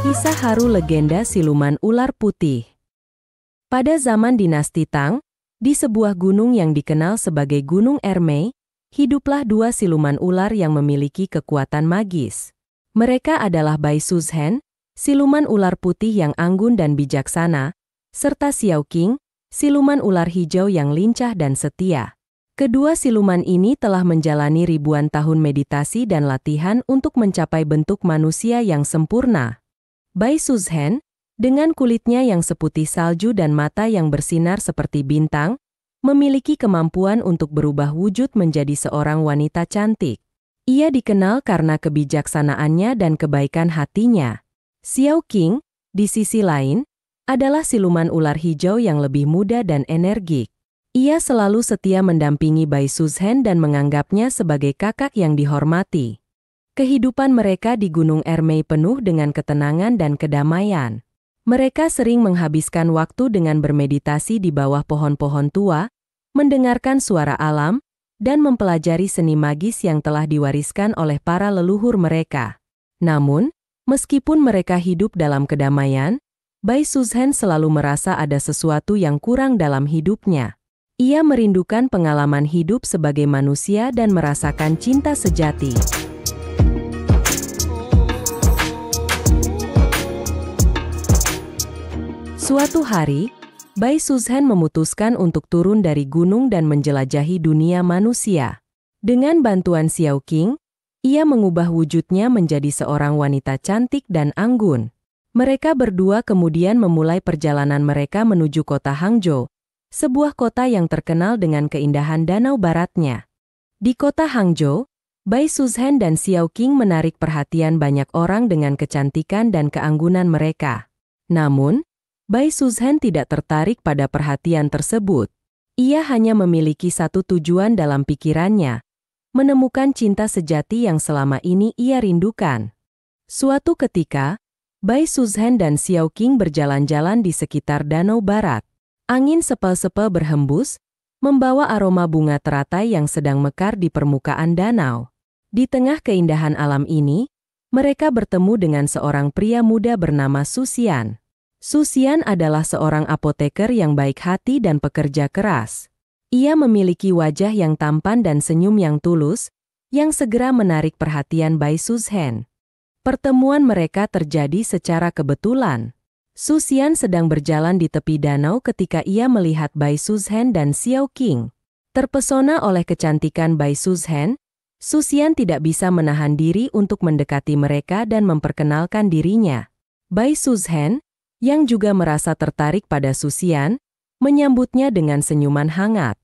Kisah haru legenda siluman ular putih. Pada zaman dinasti Tang, di sebuah gunung yang dikenal sebagai Gunung Ermei, hiduplah dua siluman ular yang memiliki kekuatan magis. Mereka adalah Bai Suzhen, siluman ular putih yang anggun dan bijaksana, serta Xiao Qing, siluman ular hijau yang lincah dan setia. Kedua siluman ini telah menjalani ribuan tahun meditasi dan latihan untuk mencapai bentuk manusia yang sempurna. Bai Suzhen, dengan kulitnya yang seputih salju dan mata yang bersinar seperti bintang, memiliki kemampuan untuk berubah wujud menjadi seorang wanita cantik. Ia dikenal karena kebijaksanaannya dan kebaikan hatinya. Xiao Qing, di sisi lain, adalah siluman ular hijau yang lebih muda dan energik. Ia selalu setia mendampingi Bai Suzhen dan menganggapnya sebagai kakak yang dihormati. Kehidupan mereka di Gunung Ermei penuh dengan ketenangan dan kedamaian. Mereka sering menghabiskan waktu dengan bermeditasi di bawah pohon-pohon tua, mendengarkan suara alam, dan mempelajari seni magis yang telah diwariskan oleh para leluhur mereka. Namun, meskipun mereka hidup dalam kedamaian, Bai Suzhen selalu merasa ada sesuatu yang kurang dalam hidupnya. Ia merindukan pengalaman hidup sebagai manusia dan merasakan cinta sejati. Suatu hari, Bai Suzhen memutuskan untuk turun dari gunung dan menjelajahi dunia manusia. Dengan bantuan Xiao Qing, ia mengubah wujudnya menjadi seorang wanita cantik dan anggun. Mereka berdua kemudian memulai perjalanan mereka menuju kota Hangzhou, sebuah kota yang terkenal dengan keindahan danau baratnya. Di kota Hangzhou, Bai Suzhen dan Xiao Qing menarik perhatian banyak orang dengan kecantikan dan keanggunan mereka. Namun, Bai Suzhen tidak tertarik pada perhatian tersebut. Ia hanya memiliki satu tujuan dalam pikirannya, menemukan cinta sejati yang selama ini ia rindukan. Suatu ketika, Bai Suzhen dan Xiao Qing berjalan-jalan di sekitar danau barat. Angin sepel-sepel berhembus, membawa aroma bunga teratai yang sedang mekar di permukaan danau. Di tengah keindahan alam ini, mereka bertemu dengan seorang pria muda bernama Su Xian. Su Xian adalah seorang apoteker yang baik hati dan pekerja keras. Ia memiliki wajah yang tampan dan senyum yang tulus, yang segera menarik perhatian Bai Suzhen. Pertemuan mereka terjadi secara kebetulan. Su Xian sedang berjalan di tepi danau ketika ia melihat Bai Suzhen dan Xiao Qing. Terpesona oleh kecantikan Bai Suzhen, Su Xian tidak bisa menahan diri untuk mendekati mereka dan memperkenalkan dirinya. Bai Suzhen, yang juga merasa tertarik pada Su Xian, menyambutnya dengan senyuman hangat.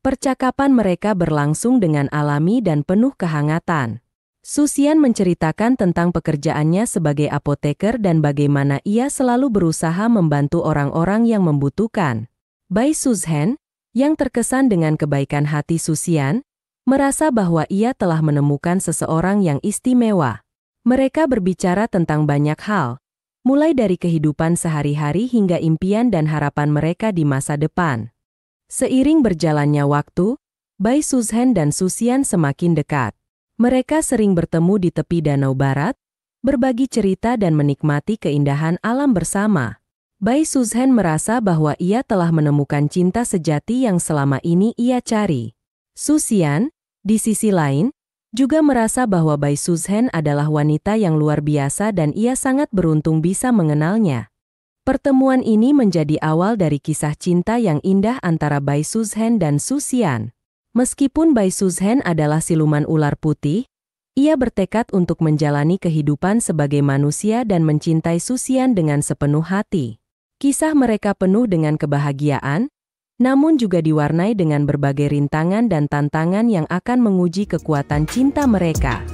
Percakapan mereka berlangsung dengan alami dan penuh kehangatan. Su Xian menceritakan tentang pekerjaannya sebagai apoteker dan bagaimana ia selalu berusaha membantu orang-orang yang membutuhkan. Bai Suzhen, yang terkesan dengan kebaikan hati Su Xian, merasa bahwa ia telah menemukan seseorang yang istimewa. Mereka berbicara tentang banyak hal, mulai dari kehidupan sehari-hari hingga impian dan harapan mereka di masa depan. Seiring berjalannya waktu, Bai Suzhen dan Su Xian semakin dekat. Mereka sering bertemu di tepi danau barat, berbagi cerita dan menikmati keindahan alam bersama. Bai Suzhen merasa bahwa ia telah menemukan cinta sejati yang selama ini ia cari. Su Xian, di sisi lain, juga merasa bahwa Bai Suzhen adalah wanita yang luar biasa dan ia sangat beruntung bisa mengenalnya. Pertemuan ini menjadi awal dari kisah cinta yang indah antara Bai Suzhen dan Su Xian. Meskipun Bai Suzhen adalah siluman ular putih, ia bertekad untuk menjalani kehidupan sebagai manusia dan mencintai Su Xian dengan sepenuh hati. Kisah mereka penuh dengan kebahagiaan, namun juga diwarnai dengan berbagai rintangan dan tantangan yang akan menguji kekuatan cinta mereka.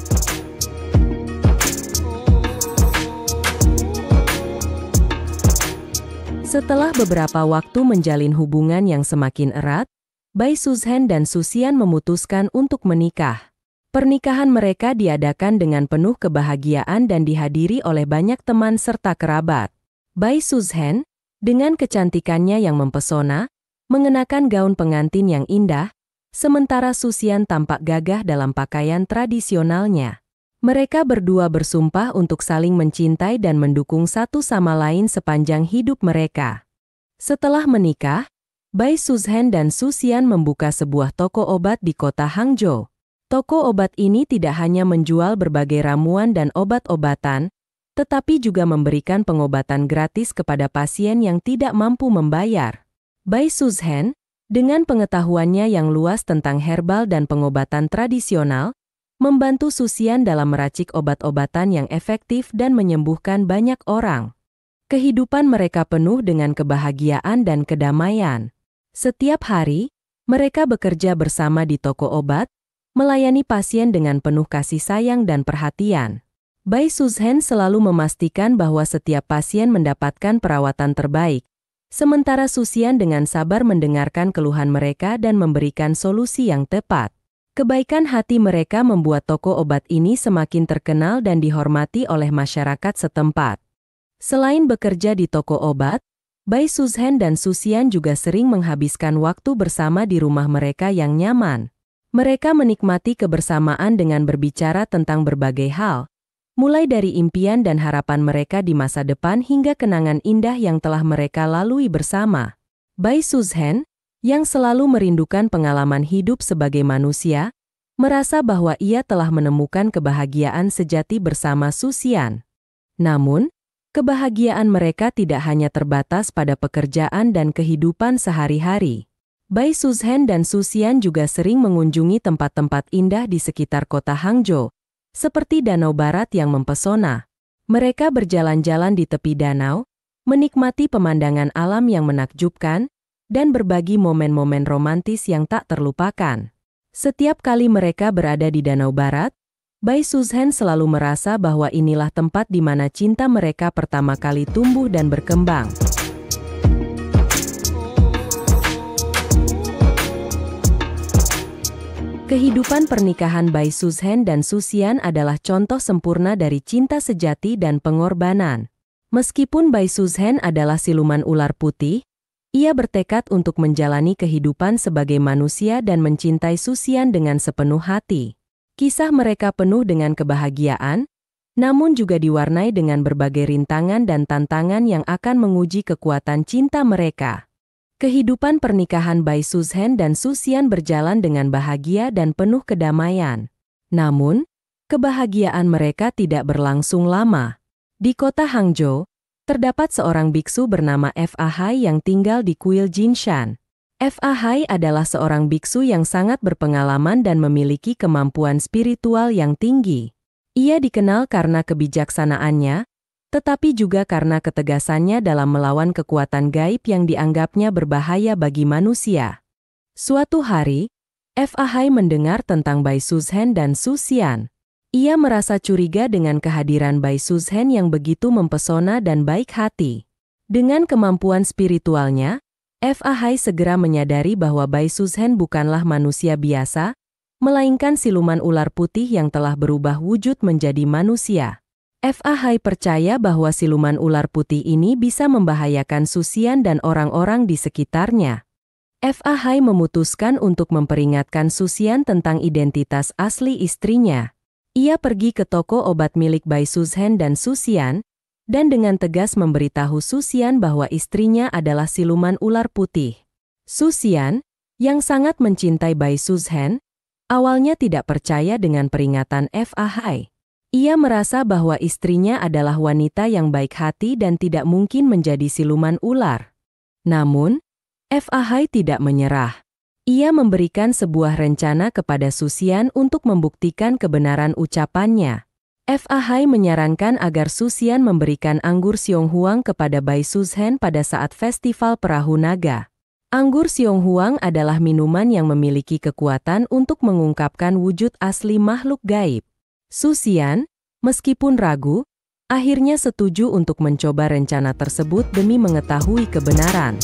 Setelah beberapa waktu menjalin hubungan yang semakin erat, Bai Suzhen dan Su Xian memutuskan untuk menikah. Pernikahan mereka diadakan dengan penuh kebahagiaan dan dihadiri oleh banyak teman serta kerabat. Bai Suzhen, dengan kecantikannya yang mempesona, mengenakan gaun pengantin yang indah, sementara Susian tampak gagah dalam pakaian tradisionalnya. Mereka berdua bersumpah untuk saling mencintai dan mendukung satu sama lain sepanjang hidup mereka. Setelah menikah, Bai Suzhen dan Susian membuka sebuah toko obat di kota Hangzhou. Toko obat ini tidak hanya menjual berbagai ramuan dan obat-obatan, tetapi juga memberikan pengobatan gratis kepada pasien yang tidak mampu membayar. Bai Suzhen, dengan pengetahuannya yang luas tentang herbal dan pengobatan tradisional, membantu Susian dalam meracik obat-obatan yang efektif dan menyembuhkan banyak orang. Kehidupan mereka penuh dengan kebahagiaan dan kedamaian. Setiap hari, mereka bekerja bersama di toko obat, melayani pasien dengan penuh kasih sayang dan perhatian. Bai Suzhen selalu memastikan bahwa setiap pasien mendapatkan perawatan terbaik, sementara Susian dengan sabar mendengarkan keluhan mereka dan memberikan solusi yang tepat. Kebaikan hati mereka membuat toko obat ini semakin terkenal dan dihormati oleh masyarakat setempat. Selain bekerja di toko obat, Bai Suzhen dan Susian juga sering menghabiskan waktu bersama di rumah mereka yang nyaman. Mereka menikmati kebersamaan dengan berbicara tentang berbagai hal, mulai dari impian dan harapan mereka di masa depan hingga kenangan indah yang telah mereka lalui bersama. Bai Suzhen, yang selalu merindukan pengalaman hidup sebagai manusia, merasa bahwa ia telah menemukan kebahagiaan sejati bersama Susian. Namun, kebahagiaan mereka tidak hanya terbatas pada pekerjaan dan kehidupan sehari-hari. Bai Suzhen dan Susian juga sering mengunjungi tempat-tempat indah di sekitar kota Hangzhou, seperti Danau Barat yang mempesona. Mereka berjalan-jalan di tepi danau, menikmati pemandangan alam yang menakjubkan, dan berbagi momen-momen romantis yang tak terlupakan. Setiap kali mereka berada di Danau Barat, Bai Suzhen selalu merasa bahwa inilah tempat di mana cinta mereka pertama kali tumbuh dan berkembang. Kehidupan pernikahan Bai Suzhen dan Susian adalah contoh sempurna dari cinta sejati dan pengorbanan. Meskipun Bai Suzhen adalah siluman ular putih, ia bertekad untuk menjalani kehidupan sebagai manusia dan mencintai Susian dengan sepenuh hati. Kisah mereka penuh dengan kebahagiaan, namun juga diwarnai dengan berbagai rintangan dan tantangan yang akan menguji kekuatan cinta mereka. Kehidupan pernikahan Bai Suzhen dan Susian berjalan dengan bahagia dan penuh kedamaian. Namun, kebahagiaan mereka tidak berlangsung lama. Di kota Hangzhou, terdapat seorang biksu bernama Fa Hai yang tinggal di kuil Jinshan. Fa Hai adalah seorang biksu yang sangat berpengalaman dan memiliki kemampuan spiritual yang tinggi. Ia dikenal karena kebijaksanaannya, tetapi juga karena ketegasannya dalam melawan kekuatan gaib yang dianggapnya berbahaya bagi manusia. Suatu hari, Fa Hai mendengar tentang Bai Suzhen dan Susian. Ia merasa curiga dengan kehadiran Bai Suzhen yang begitu mempesona dan baik hati. Dengan kemampuan spiritualnya, Fa Hai segera menyadari bahwa Bai Suzhen bukanlah manusia biasa, melainkan siluman ular putih yang telah berubah wujud menjadi manusia. Fa Hai percaya bahwa siluman ular putih ini bisa membahayakan Susian dan orang-orang di sekitarnya. Fa Hai memutuskan untuk memperingatkan Susian tentang identitas asli istrinya. Ia pergi ke toko obat milik Bai Suzhen dan Susian, dan dengan tegas memberitahu Susian bahwa istrinya adalah siluman ular putih. Susian, yang sangat mencintai Bai Suzhen, awalnya tidak percaya dengan peringatan Fa Hai. Ia merasa bahwa istrinya adalah wanita yang baik hati dan tidak mungkin menjadi siluman ular. Namun, Fa Hai tidak menyerah. Ia memberikan sebuah rencana kepada Susian untuk membuktikan kebenaran ucapannya. Fa Hai menyarankan agar Susian memberikan anggur Xionghuang kepada Bai Suzhen pada saat festival perahu naga. Anggur Xionghuang adalah minuman yang memiliki kekuatan untuk mengungkapkan wujud asli makhluk gaib. Susian, meskipun ragu, akhirnya setuju untuk mencoba rencana tersebut demi mengetahui kebenaran.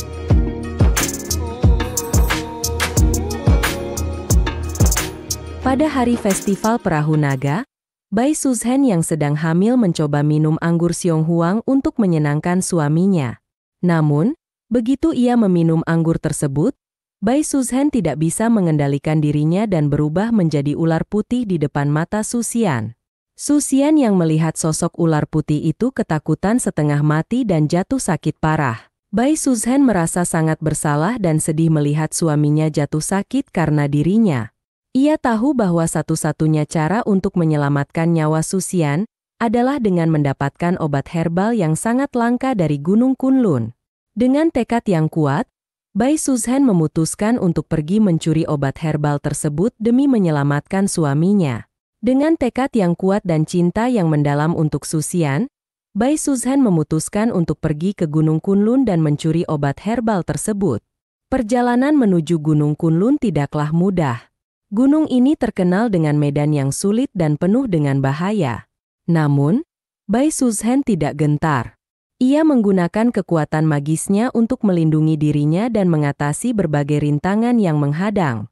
Pada hari festival perahu naga, Bai Suzhen yang sedang hamil mencoba minum anggur Xionghuang untuk menyenangkan suaminya. Namun, Begitu ia meminum anggur tersebut, Bai Suzhen tidak bisa mengendalikan dirinya dan berubah menjadi ular putih di depan mata Su Xian. Su Xian yang melihat sosok ular putih itu ketakutan setengah mati dan jatuh sakit parah. Bai Suzhen merasa sangat bersalah dan sedih melihat suaminya jatuh sakit karena dirinya. Ia tahu bahwa satu-satunya cara untuk menyelamatkan nyawa Su Xian adalah dengan mendapatkan obat herbal yang sangat langka dari Gunung Kunlun. Dengan tekad yang kuat, Bai Suzhen memutuskan untuk pergi mencuri obat herbal tersebut demi menyelamatkan suaminya. Dengan tekad yang kuat dan cinta yang mendalam untuk Su Xian, Bai Suzhen memutuskan untuk pergi ke Gunung Kunlun dan mencuri obat herbal tersebut. Perjalanan menuju Gunung Kunlun tidaklah mudah. Gunung ini terkenal dengan medan yang sulit dan penuh dengan bahaya. Namun, Bai Suzhen tidak gentar. Ia menggunakan kekuatan magisnya untuk melindungi dirinya dan mengatasi berbagai rintangan yang menghadang.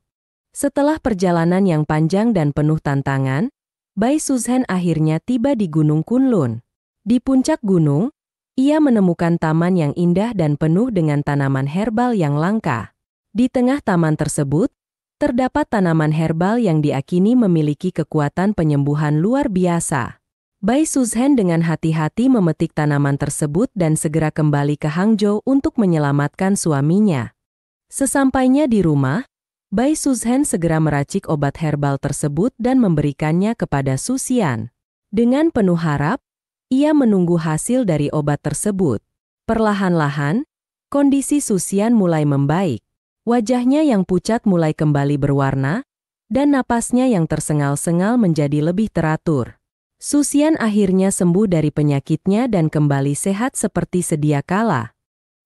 Setelah perjalanan yang panjang dan penuh tantangan, Bai Suzhen akhirnya tiba di Gunung Kunlun. Di puncak gunung, ia menemukan taman yang indah dan penuh dengan tanaman herbal yang langka. Di tengah taman tersebut, terdapat tanaman herbal yang diakini memiliki kekuatan penyembuhan luar biasa. Bai Suzhen dengan hati-hati memetik tanaman tersebut dan segera kembali ke Hangzhou untuk menyelamatkan suaminya. Sesampainya di rumah, Bai Suzhen segera meracik obat herbal tersebut dan memberikannya kepada Su Xian. Dengan penuh harap, ia menunggu hasil dari obat tersebut. Perlahan-lahan, kondisi Su Xian mulai membaik. Wajahnya yang pucat mulai kembali berwarna, dan napasnya yang tersengal-sengal menjadi lebih teratur. Su Xian akhirnya sembuh dari penyakitnya dan kembali sehat seperti sedia kala.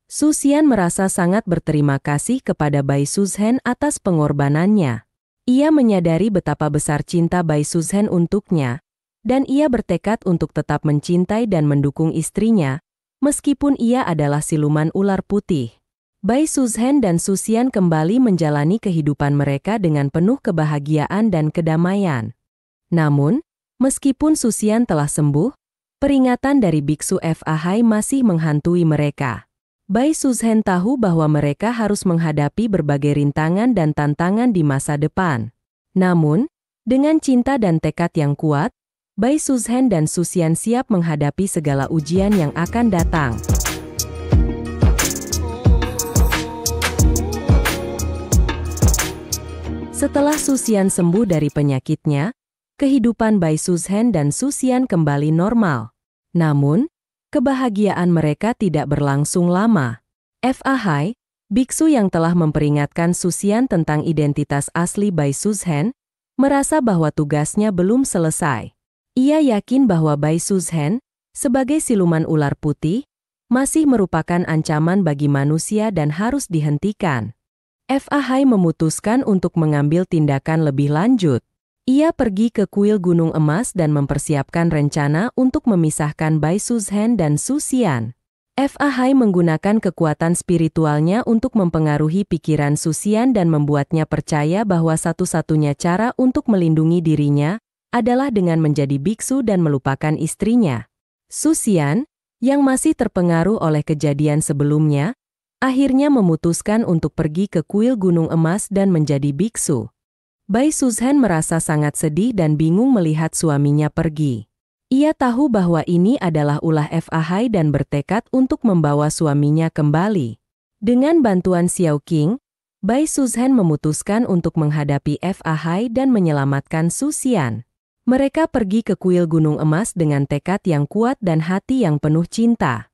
Su Xian merasa sangat berterima kasih kepada Bai Suzhen atas pengorbanannya. Ia menyadari betapa besar cinta Bai Suzhen untuknya, dan ia bertekad untuk tetap mencintai dan mendukung istrinya, meskipun ia adalah siluman ular putih. Bai Suzhen dan Su Xian kembali menjalani kehidupan mereka dengan penuh kebahagiaan dan kedamaian. Namun, meskipun Su Xian telah sembuh, peringatan dari Biksu Fahai masih menghantui mereka. Bai Suzhen tahu bahwa mereka harus menghadapi berbagai rintangan dan tantangan di masa depan. Namun, dengan cinta dan tekad yang kuat, Bai Suzhen dan Su Xian siap menghadapi segala ujian yang akan datang. Setelah Su Xian sembuh dari penyakitnya, kehidupan Bai Suzhen dan Su Xian kembali normal. Namun, kebahagiaan mereka tidak berlangsung lama. Fahai, biksu yang telah memperingatkan Su Xian tentang identitas asli Bai Suzhen, merasa bahwa tugasnya belum selesai. Ia yakin bahwa Bai Suzhen, sebagai siluman ular putih, masih merupakan ancaman bagi manusia dan harus dihentikan. Fahai memutuskan untuk mengambil tindakan lebih lanjut. Ia pergi ke kuil Gunung Emas dan mempersiapkan rencana untuk memisahkan Bai Suzhen dan Su Xian. Fahai menggunakan kekuatan spiritualnya untuk mempengaruhi pikiran Su Xian dan membuatnya percaya bahwa satu-satunya cara untuk melindungi dirinya adalah dengan menjadi biksu dan melupakan istrinya. Su Xian, yang masih terpengaruh oleh kejadian sebelumnya, akhirnya memutuskan untuk pergi ke kuil Gunung Emas dan menjadi biksu. Bai Suzhen merasa sangat sedih dan bingung melihat suaminya pergi. Ia tahu bahwa ini adalah ulah Fahai dan bertekad untuk membawa suaminya kembali. Dengan bantuan Xiao Qing, Bai Suzhen memutuskan untuk menghadapi Fahai dan menyelamatkan Su Xian. Mereka pergi ke kuil Gunung Emas dengan tekad yang kuat dan hati yang penuh cinta.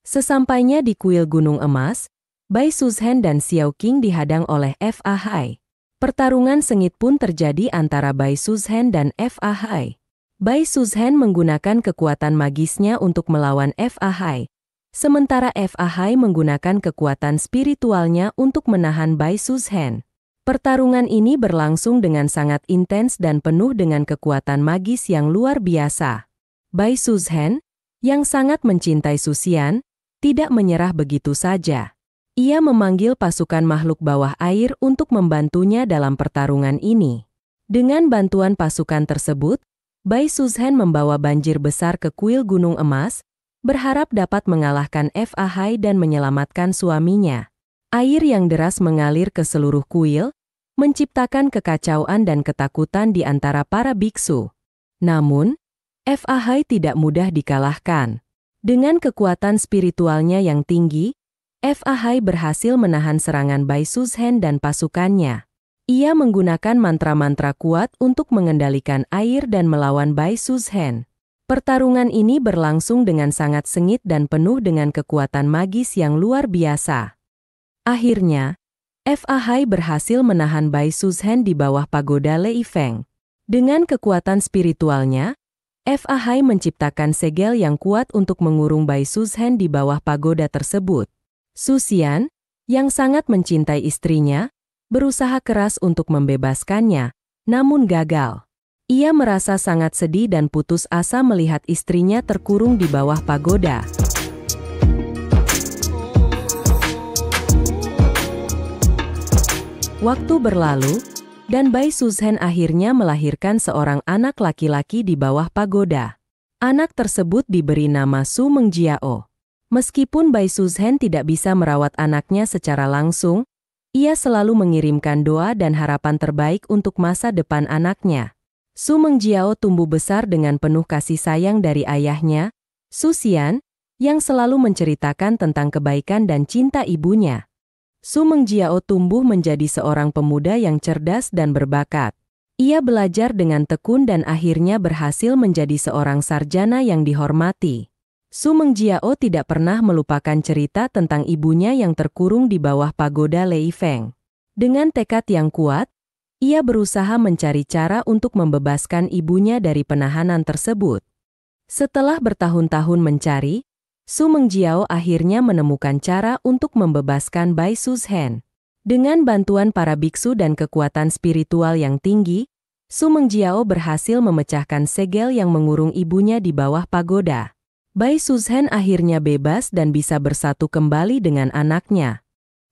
Sesampainya di kuil Gunung Emas, Bai Suzhen dan Xiao Qing dihadang oleh Fahai. Pertarungan sengit pun terjadi antara Bai Suzhen dan Fahai. Bai Suzhen menggunakan kekuatan magisnya untuk melawan Fahai, sementara Fahai menggunakan kekuatan spiritualnya untuk menahan Bai Suzhen. Pertarungan ini berlangsung dengan sangat intens dan penuh dengan kekuatan magis yang luar biasa. Bai Suzhen, yang sangat mencintai Su Xian, tidak menyerah begitu saja. Ia memanggil pasukan makhluk bawah air untuk membantunya dalam pertarungan ini. Dengan bantuan pasukan tersebut, Bai Suzhen membawa banjir besar ke kuil Gunung Emas, berharap dapat mengalahkan Fa dan menyelamatkan suaminya. Air yang deras mengalir ke seluruh kuil, menciptakan kekacauan dan ketakutan di antara para biksu. Namun, Fa tidak mudah dikalahkan. Dengan kekuatan spiritualnya yang tinggi, Fa berhasil menahan serangan Bai Suzhen dan pasukannya. Ia menggunakan mantra-mantra kuat untuk mengendalikan air dan melawan Bai Suzhen. Pertarungan ini berlangsung dengan sangat sengit dan penuh dengan kekuatan magis yang luar biasa. Akhirnya, Fa berhasil menahan Bai Suzhen di bawah pagoda Lei Feng. Dengan kekuatan spiritualnya, Fa menciptakan segel yang kuat untuk mengurung Bai Suzhen di bawah pagoda tersebut. Su Xian, yang sangat mencintai istrinya, berusaha keras untuk membebaskannya, namun gagal. Ia merasa sangat sedih dan putus asa melihat istrinya terkurung di bawah pagoda. Waktu berlalu, dan Bai Suzhen akhirnya melahirkan seorang anak laki-laki di bawah pagoda. Anak tersebut diberi nama Su Mengjiao. Meskipun Bai Suzhen tidak bisa merawat anaknya secara langsung, ia selalu mengirimkan doa dan harapan terbaik untuk masa depan anaknya. Su Mengjiao tumbuh besar dengan penuh kasih sayang dari ayahnya, Su Xian, yang selalu menceritakan tentang kebaikan dan cinta ibunya. Su Mengjiao tumbuh menjadi seorang pemuda yang cerdas dan berbakat. Ia belajar dengan tekun dan akhirnya berhasil menjadi seorang sarjana yang dihormati. Su Mengjiao tidak pernah melupakan cerita tentang ibunya yang terkurung di bawah pagoda Lei Feng. Dengan tekad yang kuat, ia berusaha mencari cara untuk membebaskan ibunya dari penahanan tersebut. Setelah bertahun-tahun mencari, Su Mengjiao akhirnya menemukan cara untuk membebaskan Bai Suzhen. Dengan bantuan para biksu dan kekuatan spiritual yang tinggi, Su Mengjiao berhasil memecahkan segel yang mengurung ibunya di bawah pagoda. Bai Suzhen akhirnya bebas dan bisa bersatu kembali dengan anaknya.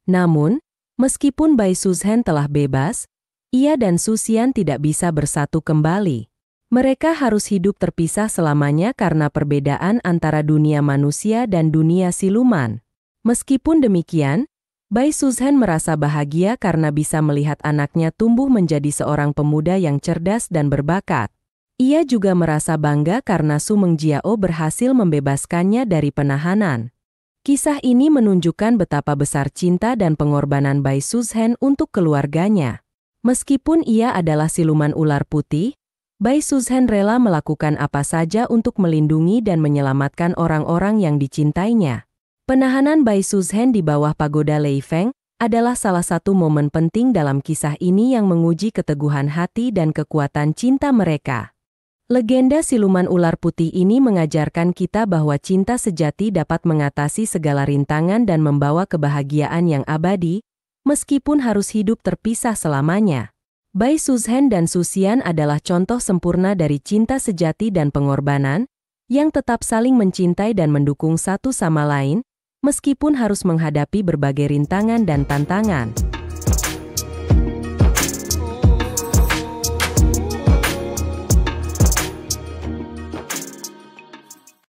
Namun, meskipun Bai Suzhen telah bebas, ia dan Su Xian tidak bisa bersatu kembali. Mereka harus hidup terpisah selamanya karena perbedaan antara dunia manusia dan dunia siluman. Meskipun demikian, Bai Suzhen merasa bahagia karena bisa melihat anaknya tumbuh menjadi seorang pemuda yang cerdas dan berbakat. Ia juga merasa bangga karena Su Mengjiao berhasil membebaskannya dari penahanan. Kisah ini menunjukkan betapa besar cinta dan pengorbanan Bai Suzhen untuk keluarganya. Meskipun ia adalah siluman ular putih, Bai Suzhen rela melakukan apa saja untuk melindungi dan menyelamatkan orang-orang yang dicintainya. Penahanan Bai Suzhen di bawah pagoda Lei Feng adalah salah satu momen penting dalam kisah ini yang menguji keteguhan hati dan kekuatan cinta mereka. Legenda siluman ular putih ini mengajarkan kita bahwa cinta sejati dapat mengatasi segala rintangan dan membawa kebahagiaan yang abadi, meskipun harus hidup terpisah selamanya. Bai Suzhen dan Su Xian adalah contoh sempurna dari cinta sejati dan pengorbanan, yang tetap saling mencintai dan mendukung satu sama lain, meskipun harus menghadapi berbagai rintangan dan tantangan.